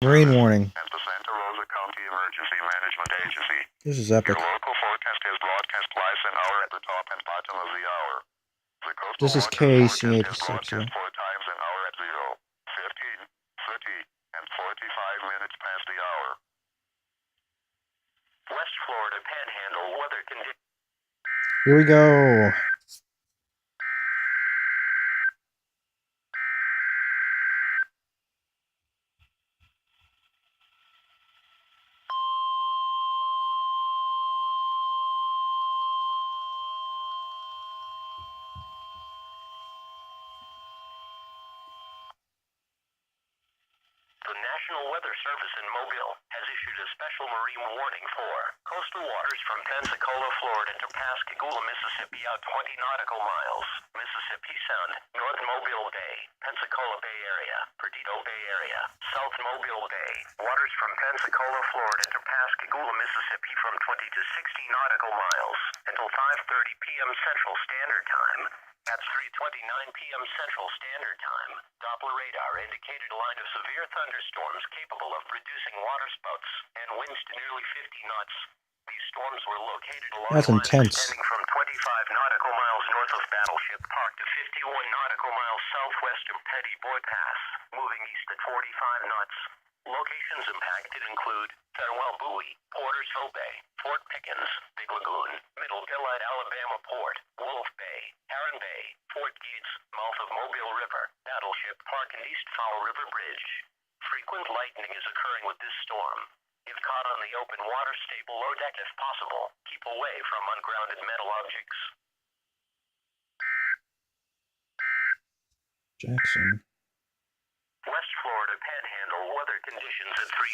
Marine warning. And the Santa Rosa County Emergency Management Agency. This is epic. Your local forecast is broadcast twice an hour at the top and bottom of the hour. The coastal This is forecast KAC is 86, broadcast yeah. 4 times an hour at 0, 15, 30, and 45 minutes past the hour. West Florida Panhandle weather conditions. Here we go. The National Weather Service in Mobile has issued a special marine warning for coastal waters from Pensacola, Florida to Pascagoula, Mississippi out 20 nautical miles, Mississippi Sound, North Mobile Bay, Pensacola Bay Area, Perdido Bay Area, South Mobile Bay, waters from Pensacola, Florida to Pascagoula, Mississippi from 20 to 60 nautical miles until 5:30 p.m. Central Standard Time. At 3:29 p.m. Central Standard Time, Doppler radar indicated a line of severe thunderstorms capable of producing waterspouts and winds to nearly 50 knots. These storms were located along That's lines intense. extending from 25 nautical miles north of Battleship Park to 51 nautical miles southwest of Petty Boy Pass, moving east at 45 knots. Locations impacted include Farewell Buoy, Portersville Bay, Fort Pickens, Big Lagoon, Middle Dillard, Alabama Port, Wolf Bay, Heron Bay, Fort Gates, mouth of Mobile River, Battleship Park, and East Foul River Bridge. Frequent lightning is occurring with this storm. If caught on the open water, stay below deck if possible. Keep away from ungrounded metal objects. Jackson. West Florida Panhandle weather conditions at 3